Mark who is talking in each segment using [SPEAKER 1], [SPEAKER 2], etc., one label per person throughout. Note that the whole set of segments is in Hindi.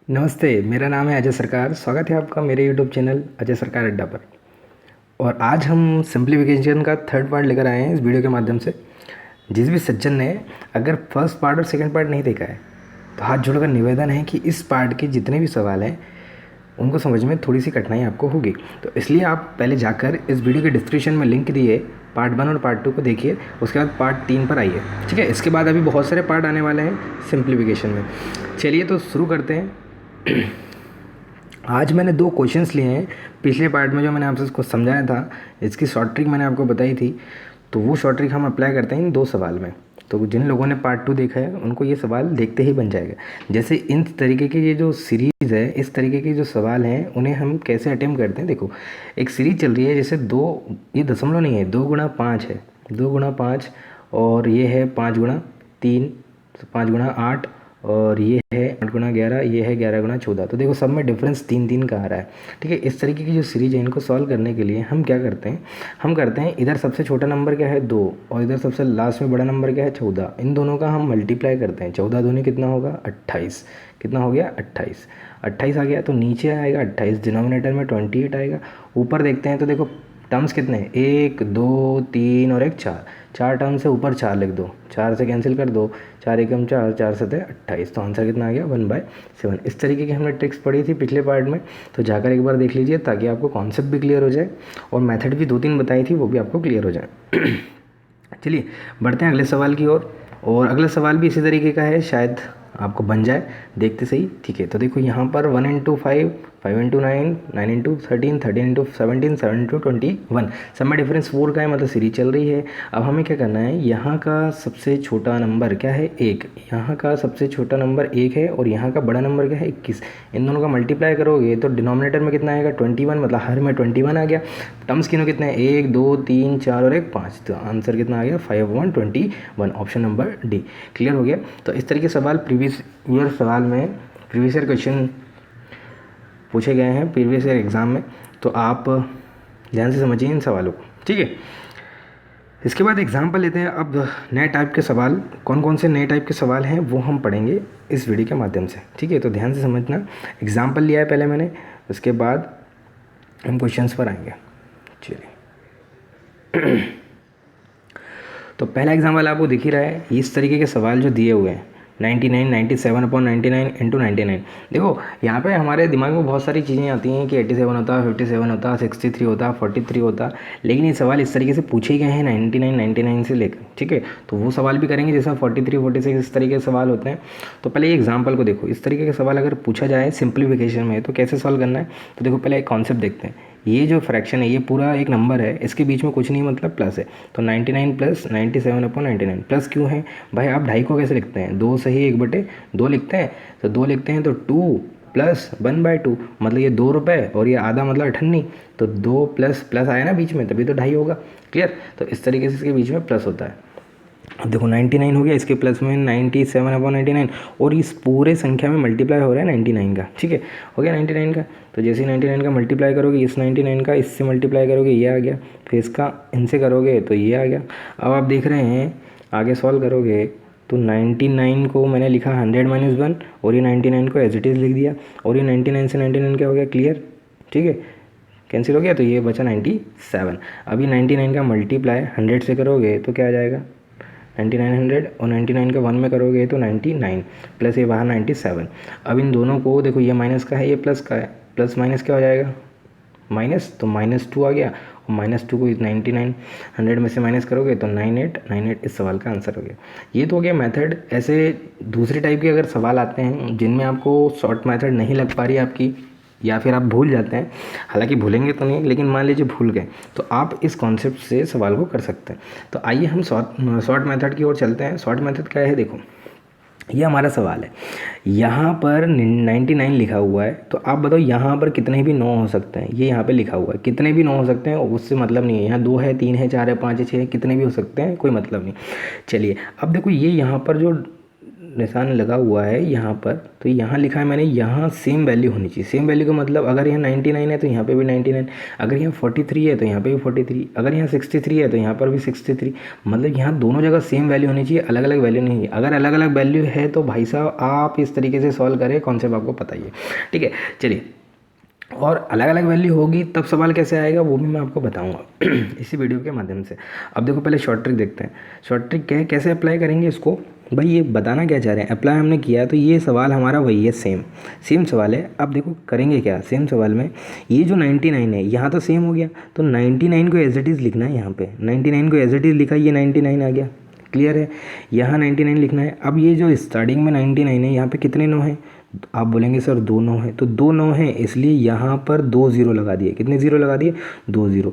[SPEAKER 1] नमस्ते, मेरा नाम है अजय सरकार। स्वागत है आपका मेरे यूट्यूब चैनल अजय सरकार अड्डा पर। और आज हम सिंप्लीफिकेशन का थर्ड पार्ट लेकर आए हैं इस वीडियो के माध्यम से। जिस भी सज्जन ने अगर फर्स्ट पार्ट और सेकंड पार्ट नहीं देखा है तो हाथ जोड़कर निवेदन है कि इस पार्ट के जितने भी सवाल हैं उनको समझ में थोड़ी सी कठिनाई आपको होगी। तो इसलिए आप पहले जाकर इस वीडियो के डिस्क्रिप्शन में लिंक दिए पार्ट 1 और पार्ट 2 को देखिए, उसके बाद पार्ट 3 पर आइए। ठीक है, इसके बाद अभी बहुत सारे पार्ट आने वाले हैं सिंप्लीफिकेशन में। चलिए तो शुरू करते हैं। आज मैंने 2 क्वेश्चंस लिए हैं। पिछले पार्ट में जो मैंने आपसे इसको समझाया था, इसकी शॉर्ट ट्रिक मैंने आपको बताई थी, तो वो शॉर्ट ट्रिक हम अप्लाई करते हैं इन 2 सवाल में। तो जिन लोगों ने पार्ट 2 देखा है उनको ये सवाल देखते ही बन जाएगा। जैसे इन तरीके की ये जो सीरीज़ है, इस तरीके के जो सवाल हैं उन्हें हम कैसे अटेम्प्ट करते हैं। देखो, एक सीरीज़ चल रही है, जैसे 2, ये दशमलव नहीं है, 2 गुणा 5 है, 2 गुणा 5, और ये है 5 गुणा 3, 5 गुणा 8, और ये है 8 गुणा 11, ये है 11 गुणा 14। तो देखो सब में डिफरेंस 3 का आ रहा है। ठीक है, इस तरीके की जो सीरीज है इनको सॉल्व करने के लिए हम क्या करते हैं, हम करते हैं इधर सबसे छोटा नंबर क्या है 2, और इधर सबसे लास्ट में बड़ा नंबर क्या है 14। इन दोनों का हम मल्टीप्लाई करते हैं। 14 दूनी कितना होगा 28। कितना हो गया 28। 28 आ गया तो नीचे आएगा 28, डिनोमिनेटर में 28 आएगा। ऊपर देखते हैं तो देखो टर्म्स कितने हैं, 1 2 3 और 1 4। 4 टर्म से ऊपर 4 लिख दो, 4 से कैंसिल कर दो, 4 एकम 4, 4 सते 28। तो आंसर कितना आ गया 1/7। इस तरीके की हमने ट्रिक्स पढ़ी थी पिछले पार्ट में, तो जाकर एक बार देख लीजिए ताकि आपको कॉन्सेप्ट भी क्लियर हो जाए और मेथड भी 2-3 बताई थी वो भी आपको क्लियर हो जाए। चलिए बढ़ते हैं अगले सवाल की ओर। और अगला सवाल भी इसी तरीके का है, शायद आपको बन जाए, देखते सही। ठीक है, तो देखो यहाँ पर 1 into 5, 5 into 9, 9 into 13, 13 into 17, 7 into 21। सब में डिफरेंस 4 का है, मतलब सीरीज चल रही है। अब हमें क्या करना है, यहाँ का सबसे छोटा नंबर क्या है 1, यहाँ का सबसे छोटा नंबर 1 है, और यहाँ का बड़ा नंबर क्या है 21। इन दोनों का मल्टीप्लाई करोगे तो डिनोमिनेटर में कितना आएगा 21, मतलब हर में 21 आ गया। टर्म्स कितने कितने हैं 1 2 3 4 और 1 5। तो आंसर कितना आ गया 5/21, ऑप्शन नंबर डी। क्लियर हो गया। तो इस तरीके सवाल प्रीवियस ईयर सवाल में, प्रीवियस ईयर क्वेश्चन पूछे गए हैं प्रीवियस ईयर एग्ज़ाम में, तो आप ध्यान से समझिए इन सवालों को। ठीक है, इसके बाद एग्जाम्पल लेते हैं। अब नए टाइप के सवाल, कौन कौन से नए टाइप के सवाल हैं वो हम पढ़ेंगे इस वीडियो के माध्यम से। ठीक है, तो ध्यान से समझना। एग्जाम्पल लिया है पहले मैंने, उसके बाद हम क्वेश्चंस पर आएंगे। चलिए, तो पहला एग्जाम्पल आपको दिख ही रहा है, इस तरीके के सवाल जो दिए हुए हैं 99, 97/99 इंटू 99। देखो यहाँ पे हमारे दिमाग में बहुत सारी चीज़ें आती हैं कि 87 होता है, 57 होता है, 63 होता है, 43 होता है, लेकिन ये सवाल इस तरीके से पूछे गए हैं 99, 99 से लेकर। ठीक है, तो वो सवाल भी करेंगे जिसमें 43, 46 इस तरीके के सवाल होते हैं। तो पहले ये एग्जाम्पल को देखो, इस तरीके के सवाल अगर पूछा जाए सिंप्लीफिकेशन में तो कैसे सॉल्व करना है। तो देखो पहले एक कॉन्सेप्ट देखते हैं। ये जो फ्रैक्शन है ये पूरा एक नंबर है, इसके बीच में कुछ नहीं मतलब प्लस है। तो 99 प्लस 97/99 प्लस क्यों है भाई, आप 2.5 को कैसे लिखते हैं, 2 सही 1/2 लिखते हैं। तो 2 लिखते हैं तो 2 प्लस 1/2, मतलब ये 2 रुपये और ये आधा मतलब 98। तो 2 प्लस प्लस आया ना बीच में, तभी तो 2.5 होगा। क्लियर। तो इस तरीके से इसके बीच में प्लस होता है। अब देखो 99 हो गया, इसके प्लस में 97/99, और इस पूरे संख्या में मल्टीप्लाई हो रहा है 99 का। ठीक है, हो गया 99 का। तो जैसे 99 का मल्टीप्लाई करोगे, इस 99 का इससे मल्टीप्लाई करोगे, ये आ गया, फिर इसका इनसे करोगे तो ये आ गया। अब आप देख रहे हैं आगे सॉल्व करोगे तो 99 को मैंने लिखा 100 - 1, और ये 99 को एज इट इज़ लिख दिया, और ये 99 से 99 क्या हो गया क्लियर। ठीक है, कैंसिल हो गया, तो ये बचा 97। अभी 99 का मल्टीप्लाई 100 से करोगे तो क्या आ जाएगा 9900, और 99 का 1 में करोगे तो 99, प्लस ये बाहर 97। अब इन दोनों को देखो, ये माइनस का है ये प्लस का है, प्लस माइनस क्या हो जाएगा माइनस, तो -2 आ गया, और -2 को 99 100 में से माइनस करोगे तो 98 इस सवाल का आंसर हो गया। ये तो हो गया मेथड। ऐसे दूसरे टाइप के अगर सवाल आते हैं जिनमें आपको शॉर्ट मेथड नहीं लग पा रही आपकी, या फिर आप भूल जाते हैं, हालांकि भूलेंगे तो नहीं, लेकिन मान लीजिए भूल गए, तो आप इस कॉन्सेप्ट से सवाल को कर सकते हैं। तो आइए हम शॉर्ट मेथड की ओर चलते हैं। शॉर्ट मेथड क्या है, देखो ये हमारा सवाल है, यहाँ पर 99 लिखा हुआ है, तो आप बताओ यहाँ पर कितने भी 9 हो सकते हैं। ये यहाँ पे लिखा हुआ है कितने भी 9 हो सकते हैं, उससे मतलब नहीं है। यहाँ 2 है, 3 है, 4 है, 5 है, 6 है, कितने भी हो सकते हैं, कोई मतलब नहीं। चलिए अब देखो ये यहाँ पर जो निशान लगा हुआ है यहाँ पर, तो यहाँ लिखा है मैंने, यहाँ सेम वैल्यू होनी चाहिए। सेम वैल्यू का मतलब अगर यहाँ 99 है तो यहाँ पे भी 99, अगर यहाँ 43 है तो यहाँ पे भी 43, अगर यहाँ 63 है तो यहाँ पर भी 63, मतलब यहाँ दोनों जगह सेम वैल्यू होनी चाहिए, अलग अलग वैल्यू नहीं है। अगर अलग अलग वैल्यू है तो भाई साहब आप इस तरीके से सॉल्व करें, कॉन्सेप्ट आपको पता ही है, ठीक है। चलिए, और अलग अलग वैल्यू होगी तब सवाल कैसे आएगा वो भी मैं आपको बताऊंगा इसी वीडियो के माध्यम से। अब देखो पहले शॉर्ट ट्रिक देखते हैं। शॉर्ट ट्रिक क्या है, कैसे अप्लाई करेंगे इसको, भाई ये बताना क्या चाह रहे हैं। अप्लाई हमने किया तो ये सवाल हमारा वही है, सेम सवाल है। अब देखो करेंगे क्या, सेम सवाल में ये जो 99 है यहाँ तो सेम हो गया, तो 99 को एज इट इज़ लिखना है। यहाँ पे 99 को एज इट इज़ लिखा, ये 99 आ गया, क्लियर है। यहाँ 99 लिखना है। अब ये जो स्टार्टिंग में 99 है, यहाँ पे कितने 9 हैं, आप बोलेंगे सर 2 9 है, तो 2 9 है, इसलिए यहाँ पर 2 0 लगा दिए। कितने 0 लगा दिए, 2 0।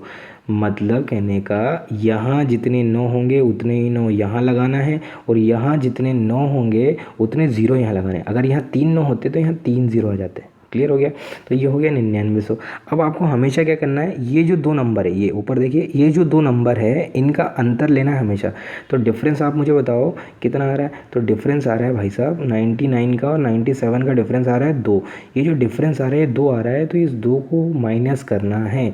[SPEAKER 1] मतलब कहने का यहाँ जितने 9 होंगे उतने ही 9 यहाँ लगाना है, और यहाँ जितने 9 होंगे उतने 0 यहाँ लगाने हैं। अगर यहाँ 3 9 होते तो यहाँ 3 0 आ जाते। क्लियर हो गया, तो ये हो गया 9900। अब आपको हमेशा क्या करना है, ये जो 2 नंबर है, ये ऊपर देखिए, ये जो 2 नंबर है इनका अंतर लेना है हमेशा। तो डिफरेंस आप मुझे बताओ कितना आ रहा है, तो डिफरेंस आ रहा है भाई साहब 99 का और 97 का डिफरेंस आ रहा है 2। ये जो डिफरेंस आ रहा है 2 आ रहा है, तो इस 2 को माइनस करना है।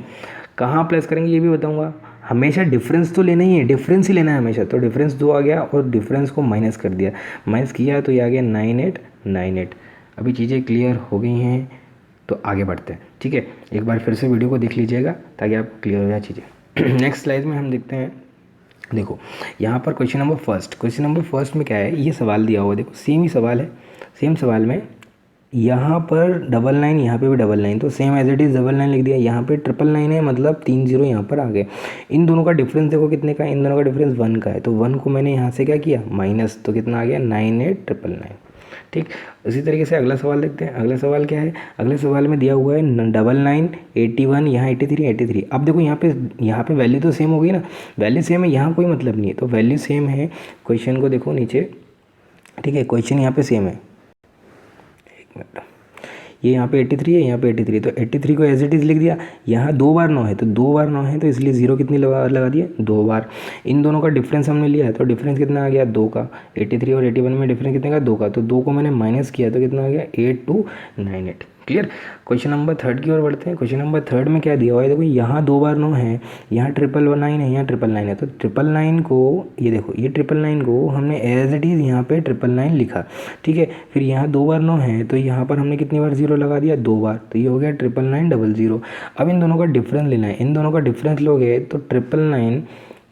[SPEAKER 1] कहाँ प्लस करेंगे ये भी बताऊँगा। हमेशा डिफरेंस तो लेना ही है, डिफरेंस ही लेना है हमेशा। तो डिफरेंस 2 आ गया और डिफरेंस को माइनस कर दिया, माइनस किया तो ये आ गया 9898। अभी चीज़ें क्लियर हो गई हैं तो आगे बढ़ते हैं, ठीक है। एक बार फिर से वीडियो को देख लीजिएगा ताकि आप क्लियर हो जाए चीज़ें। नेक्स्ट स्लाइड में हम देखते हैं, देखो यहाँ पर क्वेश्चन नंबर फर्स्ट में क्या है, ये सवाल दिया हुआ है, देखो सेम ही सवाल है। सेम सवाल में यहाँ पर 99, यहाँ पे भी 99, तो सेम एज इट इज़ 99 लिख दिया। यहाँ पे 999 है, मतलब 3 0 यहाँ पर आ गए। इन दोनों का डिफरेंस देखो कितने का है, इन दोनों का डिफरेंस 1 का है, तो 1 को मैंने यहाँ से क्या किया, माइनस, तो कितना आ गया 98999, ठीक। उसी तरीके से अगला सवाल देखते हैं। अगला सवाल क्या है, अगले सवाल में दिया हुआ है 99 81, यहाँ 83। अब देखो यहाँ पे वैल्यू तो सेम हो गई ना, वैल्यू सेम है, यहाँ कोई मतलब नहीं है, तो वैल्यू सेम है। क्वेश्चन को देखो नीचे, ठीक है, क्वेश्चन यहाँ पे सेम है। एक मिनट, ये यहाँ पे 83 है, यहाँ पे 83, तो 83 को एज इट इज़ लिख दिया। यहाँ 2 बार 9 है, तो 2 बार 9 है, तो इसलिए 0 कितनी लगा दिए, 2 बार। इन दोनों का डिफरेंस हमने लिया है, तो डिफरेंस कितना आ गया, 2 का। 83 और 81 में डिफरेंस कितने का, 2 का, तो 2 को मैंने माइनस किया तो कितना आ गया 8298। क्लियर। क्वेश्चन नंबर 3 की ओर बढ़ते हैं। क्वेश्चन नंबर 3 में क्या दिया हुआ है, देखो यहाँ 2 बार 9 है, यहाँ 999 है, यहाँ 999 है, तो 999 को, ये देखो ये 999 को हमने एज इट इज़ यहाँ पे 999 लिखा, ठीक है। फिर यहाँ 2 बार 9 है, तो यहाँ पर हमने कितनी बार 0 लगा दिया, 2 बार, तो ये हो गया 99900। अब इन दोनों का डिफरेंस लेना है, इन दोनों का डिफरेंस लोगे तो 999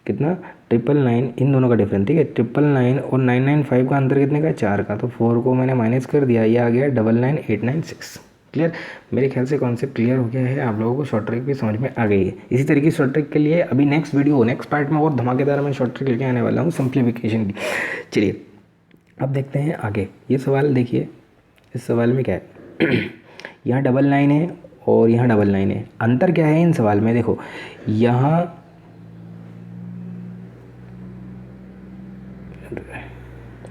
[SPEAKER 1] कितना, 999 इन दोनों का डिफरेंस, ठीक है। 999 और 995 का अंतर कितने का, 4 का, तो 4 को मैंने माइनस कर दिया, ये आ गया 99896। क्लियर। मेरे ख्याल से कॉन्सेप्ट क्लियर हो गया है, आप लोगों को शॉर्ट ट्रिक भी समझ में आ गई है। इसी तरीके शॉर्ट ट्रिक के लिए अभी नेक्स्ट पार्ट में बहुत धमाकेदार मैं शॉर्ट ट्रिक लेके आने वाला हूँ सिंप्लीफिकेशन की। चलिए अब देखते हैं आगे। ये सवाल देखिए, इस सवाल में क्या है यहाँ 99 है और यहाँ 99 है। अंतर क्या है इन सवाल में, देखो यहाँ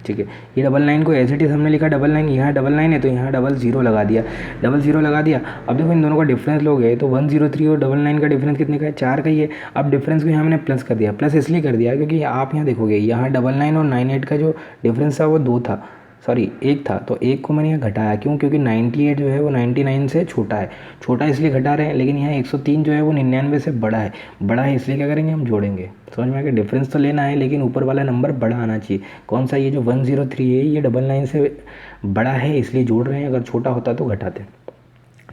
[SPEAKER 1] ठीक है, ये 99 को एज इट इज़ हमने लिखा 99, यहाँ 99 है तो यहाँ 00 लगा दिया, 00 लगा दिया। अब देखो इन दोनों का डिफरेंस लोगे तो 103 और 99 का डिफरेंस कितने का है, 4 का ही है। अब डिफरेंस को यहाँ मैंने प्लस कर दिया, प्लस इसलिए कर दिया क्योंकि आप यहाँ देखोगे यहाँ 99 और 98 का जो डिफरेंस था वो 2 था, सॉरी 1 था, तो 1 को मैंने यहाँ घटाया, क्यों, क्योंकि 98 जो है वो 99 से छोटा है, छोटा इसलिए घटा रहे हैं। लेकिन यहाँ 103 जो है वो 99 से बड़ा है, इसलिए क्या करेंगे हम जोड़ेंगे। समझ में आ गया, डिफरेंस तो लेना है लेकिन ऊपर वाला नंबर बड़ा आना चाहिए। कौन सा, ये जो 103 है ये 99 से बड़ा है इसलिए जोड़ रहे हैं, अगर छोटा होता तो घटाते।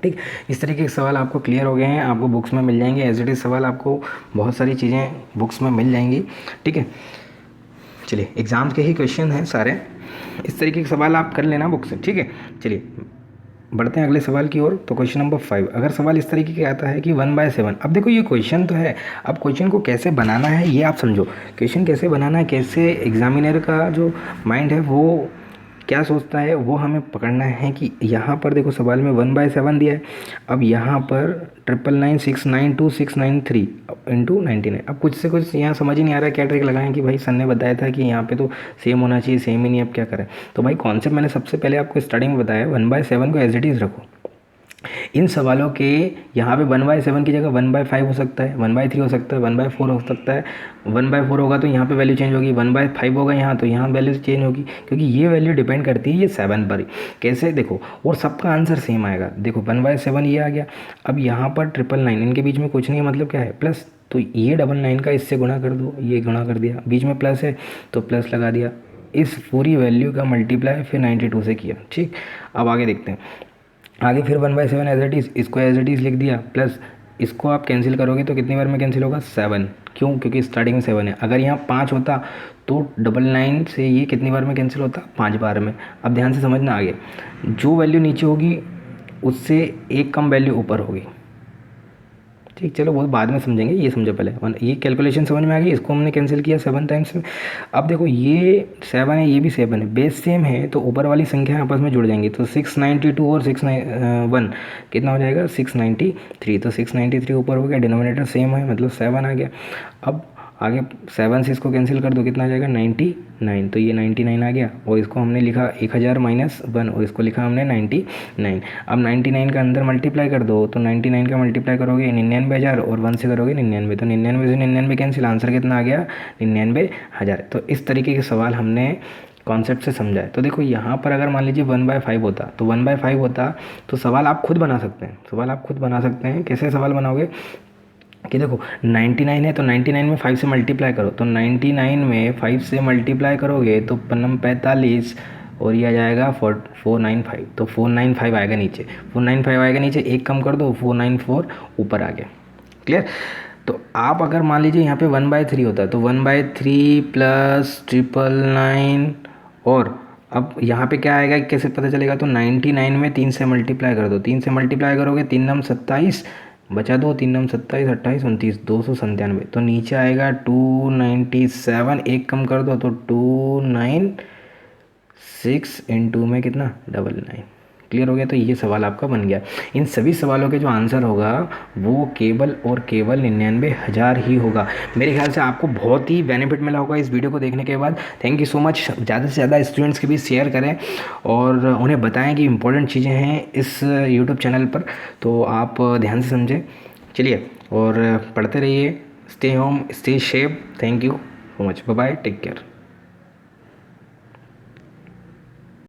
[SPEAKER 1] ठीक, इस तरीके के सवाल आपको क्लियर हो गए हैं, आपको बुक्स में मिल जाएंगे। एज इट इज़ सवाल आपको बहुत सारी चीज़ें बुक्स में मिल जाएंगी, ठीक है। चलिए एग्ज़ाम्स के ही क्वेश्चन हैं सारे, इस तरीके के सवाल आप कर लेना बुक से, ठीक है। चलिए बढ़ते हैं अगले सवाल की ओर। तो क्वेश्चन नंबर 5, अगर सवाल इस तरीके का आता है कि 1/7, अब देखो ये क्वेश्चन तो है, अब क्वेश्चन को कैसे बनाना है ये आप समझो। क्वेश्चन कैसे बनाना है, कैसे एग्जामिनर का जो माइंड है वो क्या सोचता है वो हमें पकड़ना है। कि यहाँ पर देखो सवाल में 1/7 दिया है, अब यहाँ पर 999,692,693 इंटू 99। अब कुछ से कुछ यहाँ समझ ही नहीं आ रहा है, क्या ट्रिक लगाएं कि भाई सर ने बताया था कि यहाँ पे तो सेम होना चाहिए, सेम ही नहीं, अब क्या करें। तो भाई कॉन्सेप्ट मैंने सबसे पहले आपको स्टार्टिंग में बताया, 1/7 को एज इट इज़ रखो, इन सवालों के यहाँ पे 1/7 की जगह 1/5 हो सकता है, 1/3 हो सकता है, 1/4 हो सकता है। 1/4 होगा तो यहाँ पे वैल्यू चेंज होगी, 1/5 होगा यहाँ तो यहाँ वैल्यू चेंज होगी, क्योंकि ये वैल्यू डिपेंड करती है ये 7 पर। कैसे देखो, और सबका आंसर सेम आएगा। देखो 1/7 ये आ गया। अब यहाँ पर 999, इनके बीच में कुछ नहीं है, मतलब क्या है प्लस, तो ये 99 का इससे गुणा कर दो, ये गुणा कर दिया, बीच में प्लस है तो प्लस लगा दिया, इस पूरी वैल्यू का मल्टीप्लाई फिर 92 से किया। ठीक, अब आगे देखते हैं। आगे फिर 1/7 एज इट इज़, इसको एज इट इज़ लिख दिया, प्लस इसको आप कैंसिल करोगे तो कितनी बार में कैंसिल होगा, 7। क्यों, क्योंकि स्टार्टिंग में 7 है। अगर यहाँ 5 होता तो 99 से ये कितनी बार में कैंसिल होता, 5 बार में। अब ध्यान से समझना आगे, जो वैल्यू नीचे होगी उससे एक कम वैल्यू ऊपर होगी। ठीक, चलो वो बाद में समझेंगे, ये समझो पहले। ये कैलकुलेशन समझ में आ गई, इसको हमने कैंसिल किया 7 टाइम्स में। अब देखो ये 7 है, ये भी 7 है, बेस सेम है तो ऊपर वाली संख्या आपस में जुड़ जाएंगी। तो 692 और 691 कितना हो जाएगा, 693। तो 693 ऊपर हो गया, डिनोमिनेटर सेम है मतलब 7 आ गया। अब आगे 7 से इसको कैंसिल कर दो, कितना आ जाएगा 99। तो ये 99 आ गया, और इसको हमने लिखा 1000 - 1, और इसको लिखा हमने 99। अब 99 का अंदर मल्टीप्लाई कर दो, तो 99 का मल्टीप्लाई करोगे 99,000 और 1 से करोगे 99। तो 99 से 99 कैंसिल, आंसर कितना आ गया 99,000। तो इस तरीके के सवाल हमने कॉन्सेप्ट से समझा है। तो देखो यहाँ पर अगर मान लीजिए 1/5 होता, तो 1/5 होता तो सवाल आप खुद बना सकते हैं। सवाल आप खुद बना सकते हैं, कैसे सवाल बनाओगे कि देखो 99 है तो 99 में 5 से मल्टीप्लाई करो, तो 99 में 5 से मल्टीप्लाई करोगे तो पन्नम 45 और ये आ जाएगा 495। तो 495 आएगा नीचे, 495 आएगा नीचे, एक कम कर दो 494 ऊपर आ गया। क्लियर। तो आप अगर मान लीजिए यहाँ पे 1/3 होता है तो 1/3 प्लस 999, और अब यहाँ पे क्या आएगा कैसे पता चलेगा, तो 99 में 3 से मल्टीप्लाई कर दो, 3 से मल्टीप्लाई करोगे 3 नम 27, बचा दो 3 नम 27, 28, 29, 297। तो नीचे आएगा 297, एक कम कर दो तो 296 इंटू में कितना 99। क्लियर हो गया। तो ये सवाल आपका बन गया। इन सभी सवालों के जो आंसर होगा वो केवल और केवल 99,000 ही होगा। मेरे ख्याल से आपको बहुत ही बेनिफिट मिला होगा इस वीडियो को देखने के बाद। Thank you so much. ज़्यादा से ज़्यादा स्टूडेंट्स के बीच शेयर करें और उन्हें बताएं कि इंपॉर्टेंट चीज़ें हैं इस यूट्यूब चैनल पर, तो आप ध्यान से समझें। चलिए और पढ़ते रहिए। Stay home, stay safe. Thank you so much. Bye bye, take care.